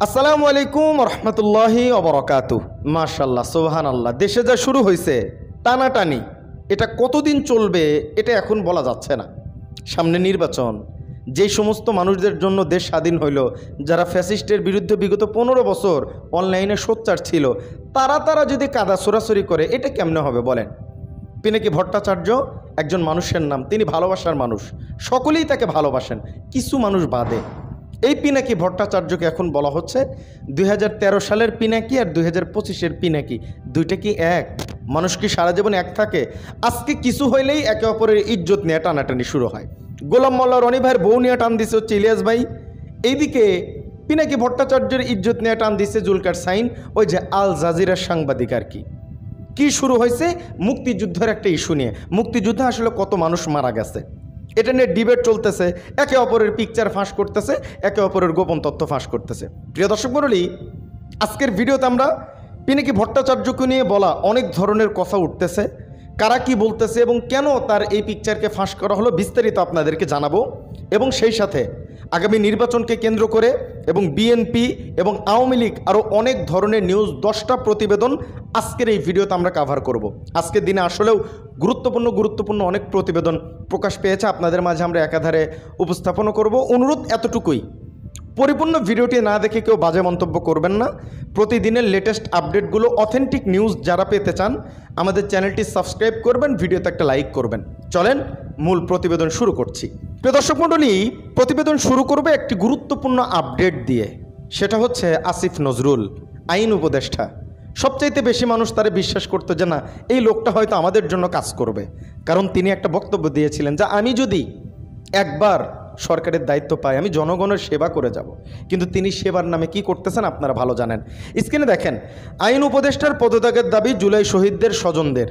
আসসালামু আলাইকুম রহমতুল্লাহি ওবরাকাতুহু। মাশাআল্লাহ, সুবহানাল্লাহ। দেশে যা শুরু হয়েছে টানাটানি, এটা কতদিন চলবে এটা এখন বলা যাচ্ছে না। সামনে নির্বাচন, যেই সমস্ত মানুষদের জন্য দেশ স্বাধীন হইল, যারা ফ্যাসিস্টের বিরুদ্ধে বিগত 15 বছর অনলাইনে সোচ্চার ছিল, তারা যদি কাদা ছোড়াছড়ি করে, এটা কেমনে হবে বলেন? পিনাকি ভট্টাচার্য একজন মানুষের নাম, তিনি ভালোবাসার মানুষ, সকলেই তাকে ভালোবাসেন, কিছু মানুষ বাদে। এই পিনাকি ভট্টাচার্যকে এখন বলা হচ্ছে 2013 সালের পিনাকি আর 2025-এর পিনাকি, দুইটা কি এক? মানুষ কি সারা জীবন এক থাকে? আজকে কিছু হইলেই একে অপরের ইজ্জত নিয়ে টানাটানি শুরু হয়। গোলাম মোল্লা রনি ভাইয়ের বউ নিয়ে টান দিচ্ছে হচ্ছে ইলিয়াস ভাই, এইদিকে পিনাকি ভট্টাচার্যের ইজ্জত নিয়ে টান দিচ্ছে জুলকার সাইন, ওই যে আল জাজিরার সাংবাদিক আর কি শুরু হয়েছে? মুক্তিযুদ্ধের একটা ইস্যু নিয়ে। মুক্তিযুদ্ধে আসলে কত মানুষ মারা গেছে, এটা নিয়ে ডিবেট চলতেছে, একে অপরের পিকচার ফাঁস করতেছে, একে অপরের গোপন তথ্য ফাঁস করতেছে। প্রিয় দর্শক মণ্ডলী, আজকের ভিডিওতে আমরা পিনাকি ভট্টাচার্যকে নিয়ে বলা অনেক ধরনের কথা উঠতেছে, কারা কি বলতেছে এবং কেন তার এই পিকচারকে ফাঁস করা হলো বিস্তারিত আপনাদেরকে জানাবো। এবং সেই সাথে আগামী নির্বাচনকে কেন্দ্র করে এবং বিএনপি এবং আওয়ামী লীগ আরও অনেক ধরনের নিউজ, 10টা প্রতিবেদন আজকের এই ভিডিওতে আমরা কাভার করব। আজকের দিনে আসলেও গুরুত্বপূর্ণ অনেক প্রতিবেদন প্রকাশ পেয়েছে, আপনাদের মাঝে আমরা একাধারে উপস্থাপন করব। অনুরোধ এতটুকুই, পরিপূর্ণ ভিডিওটি না দেখে কেউ বাজে মন্তব্য করবেন না। প্রতিদিনের লেটেস্ট আপডেটগুলো, অথেন্টিক নিউজ যারা পেতে চান, আমাদের চ্যানেলটি সাবস্ক্রাইব করবেন, ভিডিওতে একটা লাইক করবেন। চলেন মূল প্রতিবেদন শুরু করছি। প্রিয় দর্শক মণ্ডলী, প্রতিবেদন শুরু করবে একটি গুরুত্বপূর্ণ আপডেট দিয়ে, সেটা হচ্ছে আসিফ নজরুল, আইন উপদেষ্টা। সবচাইতে বেশি মানুষ তারা বিশ্বাস করতো যে না, এই লোকটা হয়তো আমাদের জন্য কাজ করবে, কারণ তিনি একটা বক্তব্য দিয়েছিলেন যে আমি যদি একবার সরকারের দায়িত্ব পাই, আমি জনগণের সেবা করে যাব। কিন্তু তিনি সেবার নামে কি করতেছেন আপনারা ভালো জানেন। স্ক্রিনে দেখেন, আইন উপদেষ্টার পদত্যাগের দাবি জুলাই শহীদদের স্বজনদের।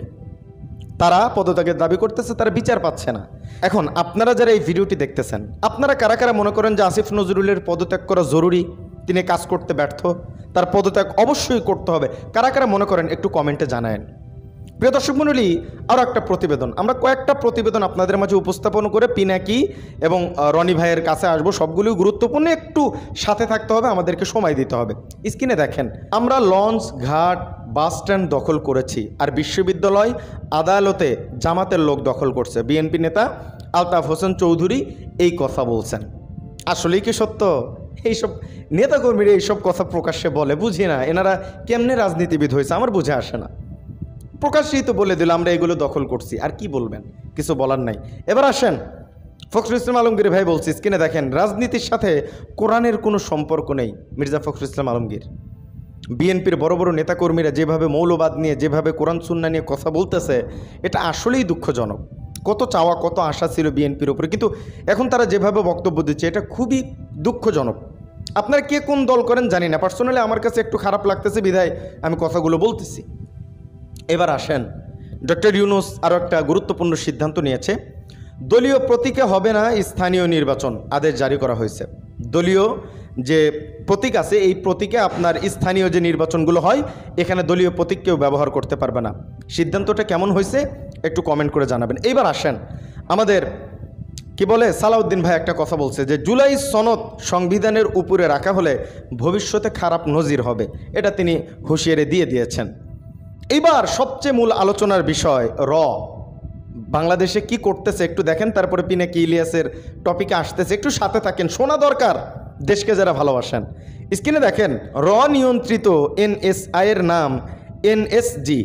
তারা পদত্যাগের দাবি করতেছে, তারা বিচার পাচ্ছে না। এখন আপনারা যারা এই ভিডিওটি দেখতেছেন, আপনারা কারা কারা মনে করেন যে আসিফ নজরুলের পদত্যাগ করা জরুরি, তিনি কাজ করতে ব্যর্থ, তার পদত্যাগ অবশ্যই করতে হবে? কারা কারা মনে করেন একটু কমেন্টে জানায়েন। প্রিয় দর্শক মণ্ডলী, আরও একটা প্রতিবেদন, আমরা কয়েকটা প্রতিবেদন আপনাদের মাঝে উপস্থাপন করে পিনাকি এবং রনি ভাইয়ের কাছে আসবো। সবগুলোই গুরুত্বপূর্ণ, একটু সাথে থাকতে হবে, আমাদেরকে সময় দিতে হবে। স্ক্রিনে দেখেন, আমরা লঞ্চ, ঘাট, বাস স্ট্যান্ড দখল করেছি, আর বিশ্ববিদ্যালয়, আদালতে জামাতের লোক দখল করছে। বিএনপি নেতা আলতাফ হোসেন চৌধুরী এই কথা বলছেন। আসলেই কি সত্য? এইসব নেতাকর্মীরা এইসব কথা প্রকাশ্যে বলে, বুঝি না এনারা কেমনে রাজনীতিবিদ হয়েছে, আমার বুঝে আসে না। প্রকাশ্যেই তো বলে দিল আমরা এগুলো দখল করছি, আর কি বলবেন? কিছু বলার নাই। এবার আসেন, ফখরুল ইসলাম আলমগীর ভাই বলছি, স্ক্রিনে দেখেন, রাজনীতির সাথে কোরআনের কোনো সম্পর্ক নেই। মির্জা ফখরুল ইসলাম আলমগীর, বিএনপির বড় বড় নেতাকর্মীরা যেভাবে মৌলবাদ নিয়ে, যেভাবে কোরআন সুন্নাহ নিয়ে কথা বলতেছে, এটা আসলেই দুঃখজনক। কত চাওয়া, কত আশা ছিল বিএনপির উপরে, কিন্তু এখন তারা যেভাবে বক্তব্য দিচ্ছে, এটা খুবই দুঃখজনক। আপনারা কে কোন দল করেন জানি না, পার্সোনালি আমার কাছে একটু খারাপ লাগতেছে, বিধায় আমি কথাগুলো বলতেছি। এবার আসেন, ডক্টর ইউনূস আরও একটা গুরুত্বপূর্ণ সিদ্ধান্ত নিয়েছে। দলীয় প্রতীকে হবে না স্থানীয় নির্বাচন, আদেশ জারি করা হয়েছে। দলীয় যে প্রতীক আছে, এই প্রতীকে আপনার স্থানীয় যে নির্বাচনগুলো হয়, এখানে দলীয় প্রতীক কেউ ব্যবহার করতে পারবে না। সিদ্ধান্তটা কেমন হয়েছে একটু কমেন্ট করে জানাবেন। এইবার আসেন, আমাদের কি বলে সালাউদ্দিন ভাই একটা কথা বলছে যে জুলাই সনদ সংবিধানের উপরে রাখা হলে ভবিষ্যতে খারাপ নজির হবে, এটা তিনি হুঁশিয়ারি দিয়েছেন। এইবার সবচেয়ে মূল আলোচনার বিষয় বাংলাদেশে কি করতেছে একটু দেখেন, তারপরে পিনাকি ইলিয়াসের টপিকে আসতেছে, একটু সাথে থাকেন, শোনা দরকার দেশকে যারা ভালোবাসেন। স্ক্রিনে দেখেন, নিয়ন্ত্রিত এনএসআই এর নাম এনএসজি,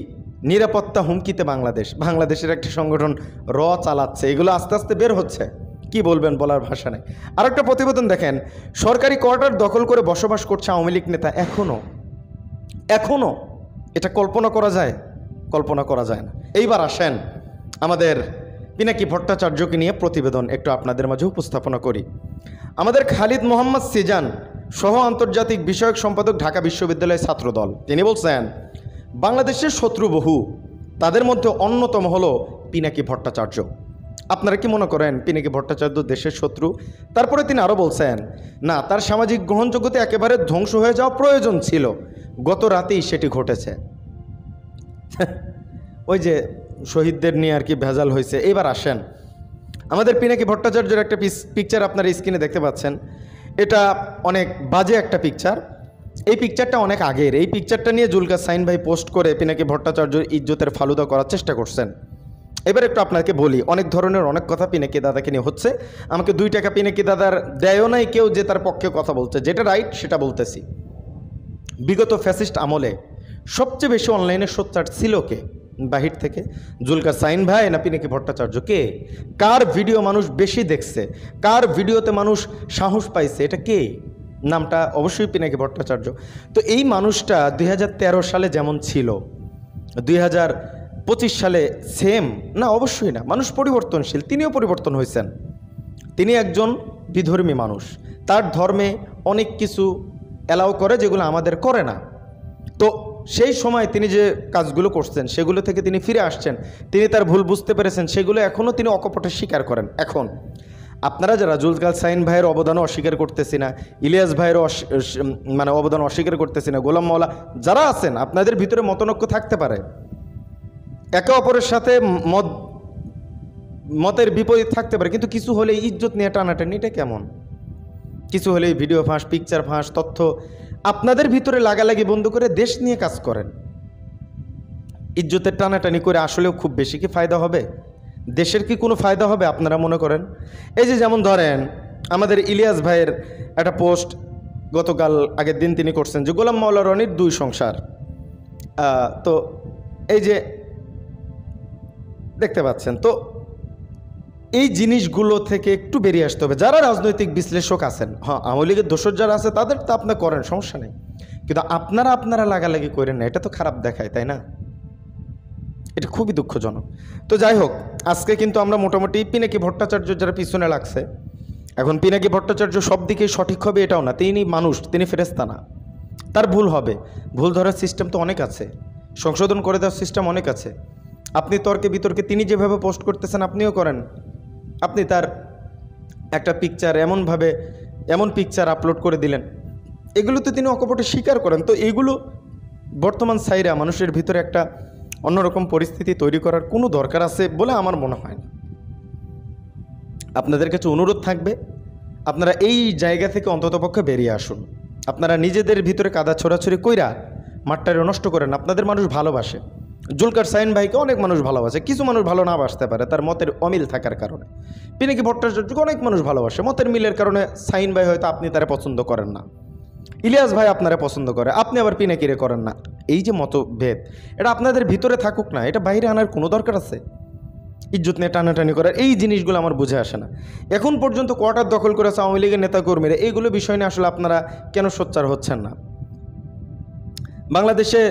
নিরাপত্তা হুমকিতে বাংলাদেশ। বাংলাদেশের একটা সংগঠন চালাচ্ছে, এগুলো আস্তে আস্তে বের হচ্ছে, কি বলবেন বলার ভাষা নেই। আর একটা প্রতিবেদন দেখেন, সরকারি কোয়ার্টার দখল করে বসবাস করছে আওয়ামী লীগ নেতা এখনো। এটা কল্পনা করা যায়? কল্পনা করা যায় না। এইবার আসেন, আমাদের পিনাকি ভট্টাচার্যকে নিয়ে প্রতিবেদন একটু আপনাদের মাঝে উপস্থাপনা করি। আমাদের খালিদ মোহাম্মদ সিজান সহ আন্তর্জাতিক বিষয়ক সম্পাদক, ঢাকা বিশ্ববিদ্যালয় ছাত্রদল, তিনি বলছেন বাংলাদেশের শত্রু বহু, তাদের মধ্যে অন্যতম হলো পিনাকি ভট্টাচার্য। আপনারা কি মনে করেন পিনাকি ভট্টাচার্য দেশের শত্রু? তারপরে তিনি আরও বলছেন, না, তার সামাজিক গ্রহণযোগ্যতা একেবারে ধ্বংস হয়ে যাওয়া প্রয়োজন ছিল, গত রাতেই সেটি ঘটেছে। ওই যে শহীদদের নিয়ে আর কি ভেজাল হয়েছে। এবার আসেন, আমাদের পিনাকি ভট্টাচার্যের একটা পিকচার আপনারা স্ক্রিনে দেখতে পাচ্ছেন, এটা অনেক বাজে একটা পিকচার। এই পিকচারটা অনেক আগের। এই পিকচারটা নিয়ে জুলকার সাইন ভাই পোস্ট করে পিনাকি ভট্টাচার্যর ইজ্জতের ফালুদা করার চেষ্টা করছেন। এবার একটু আপনাকে বলি, অনেক ধরনের অনেক কথা পিনাকি দাদাকে নিয়ে হচ্ছে। আমাকে 2 টাকা পিনাকি দাদার দেয়ও নাই কেউ যে তার পক্ষে কথা বলছে, যেটা রাইট সেটা বলতেছি। বিগত ফ্যাসিস্ট আমলে সবচেয়ে বেশি অনলাইনে সোচ্চার ছিল কে বাহির থেকে? জুলকার সাইন ভাই না পিনাকি ভট্টাচার্য? কে? কার ভিডিও মানুষ বেশি দেখছে, কার ভিডিওতে মানুষ সাহস পাইছে, এটা কে? নামটা অবশ্যই পিনাকি ভট্টাচার্য। তো এই মানুষটা 2013 সালে যেমন ছিল 2025 সালে সেম না? অবশ্যই না। মানুষ পরিবর্তনশীল, তিনিও পরিবর্তন হয়েছেন। তিনি একজন বিধর্মী মানুষ, তার ধর্মে অনেক কিছু অ্যালাউ করে যেগুলো আমাদের করে না। তো সেই সময় তিনি যে কাজগুলো করছেন সেগুলো থেকে তিনি ফিরে আসছেন, তিনি তার ভুল বুঝতে পেরেছেন, সেগুলো এখনও তিনি অকপটে স্বীকার করেন। এখন আপনারা যারা জুলকার সাইন ভাইয়ের অবদানও অস্বীকার করতেছি না, ইলিয়াস ভাইয়েরও মানে অবদান অস্বীকার করতেছি না, গোলাম মাওলা যারা আছেন, আপনাদের ভিতরে মতনৈক্য থাকতে পারে, একে অপরের সাথে মতের বিপরীত থাকতে পারে, কিন্তু কিছু হলে ইজ্জত নিয়ে টানাটানি, এটা কেমন? কিছু হলেই ভিডিও ফাঁস, পিকচার ফাঁস, তথ্য আপনাদের ভিতরে লাগালাগি বন্ধ করে দেশ নিয়ে কাজ করেন। ইজ্জতের টানাটানি করে আসলেও খুব বেশি কি ফায়দা হবে? দেশের কি কোনো ফায়দা হবে আপনারা মনে করেন? এই যে যেমন ধরেন আমাদের ইলিয়াস ভাইয়ের একটা পোস্ট গতকাল আগের দিন তিনি করছেন যে গোলাম মাওলা রনির 2 সংসার। তো এই যে দেখতে পাচ্ছেন, তো এই জিনিসগুলো থেকে একটু বেরিয়ে আসতে হবে। যারা রাজনৈতিক বিশ্লেষক আছেন, হ্যাঁ আওয়ামী লীগের দোষর যারা আছে তাদের তো আপনি করেন, সমস্যা নেই, কিন্তু আপনারা লাগালাগি করেন না, এটা তো খারাপ দেখায়, তাই না? এটা খুবই দুঃখজনক। তো যাই হোক, আজকে কিন্তু আমরা মোটামুটি পিনাকি ভট্টাচার্য যারা পিছনে লাগছে, এখন পিনাকি ভট্টাচার্য সব দিকেই সঠিক হবে এটাও না, তিনি মানুষ, তিনি ফেরেশতা না, তার ভুল হবে। ভুল ধরার সিস্টেম তো অনেক আছে, সংশোধন করে দেওয়ার সিস্টেম অনেক আছে। আপনি তর্কে বিতর্কে তিনি যেভাবে পোস্ট করতেছেন আপনিও করেন। আপনি তার একটা পিকচার এমনভাবে এমন পিকচার আপলোড করে দিলেন, এগুলো তো তিনি অকপটে স্বীকার করেন। তো এইগুলো বর্তমান সাইরা মানুষের ভিতরে একটা অন্যরকম পরিস্থিতি তৈরি করার কোনো দরকার আছে বলে আমার মনে হয় না। আপনাদের কাছে অনুরোধ থাকবে, আপনারা এই জায়গা থেকে অন্ততপক্ষে বেরিয়ে আসুন। আপনারা নিজেদের ভিতরে কাদা ছোড়াছড়ি কইরা মাঠটারে নষ্ট করেন। আপনাদের মানুষ ভালোবাসে, জুলকার সাইন ভাইকে অনেক মানুষ ভালোবাসে, কিছু মানুষ ভালো না বাসতে পারে তার মতের অমিল থাকার কারণে। পিনাকি ভট্টাচার্যকে অনেক মানুষ ভালোবাসে, মতের মিলের কারণে সাইন ভাই হয়তো আপনি তারা পছন্দ করেন না, ইলিয়াস ভাই আপনারা পছন্দ করে, আপনি আবার পিনাকিরে করেন না। এই যে মতভেদ, এটা আপনাদের ভিতরে থাকুক না, এটা বাইরে আনার কোনো দরকার আছে? ইজ্জত নিয়ে টানাটানি করার এই জিনিসগুলো আমার বুঝে আসে না। এখন পর্যন্ত কোয়ার্টার দখল করেছে আওয়ামী লীগের নেতাকর্মীরা, এইগুলো বিষয় নিয়ে আসলে আপনারা কেন সোচ্চার হচ্ছেন না? বাংলাদেশে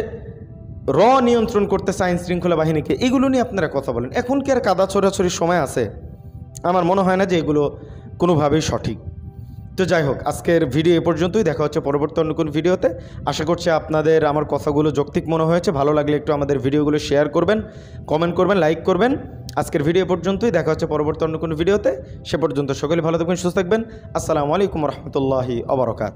নিয়ন্ত্রণ করতেছে আইন শৃঙ্খলা বাহিনীকে, এগুলো নিয়ে আপনারা কথা বলেন। এখন কি আর কাদা ছোড়াছড়ির সময় আছে? আমার মনে হয় না যে এগুলো কোনোভাবেই সঠিক। তো যাই হোক, আজকের ভিডিও এ পর্যন্তই, দেখা হচ্ছে পরবর্তী অন্য কোনো ভিডিওতে। আশা করছি আপনাদের আমার কথাগুলো যৌক্তিক মনে হয়েছে। ভালো লাগলে একটু আমাদের ভিডিওগুলো শেয়ার করবেন, কমেন্ট করবেন, লাইক করবেন। আজকের ভিডিও পর্যন্তই, দেখা হচ্ছে পরবর্তী অন্য কোনো ভিডিওতে। সে পর্যন্ত সকলে ভালো থাকবেন, সুস্থ থাকবেন। আসসালামু আলাইকুম রহমতুল্লাহি ওয়া বারাকাতুহু।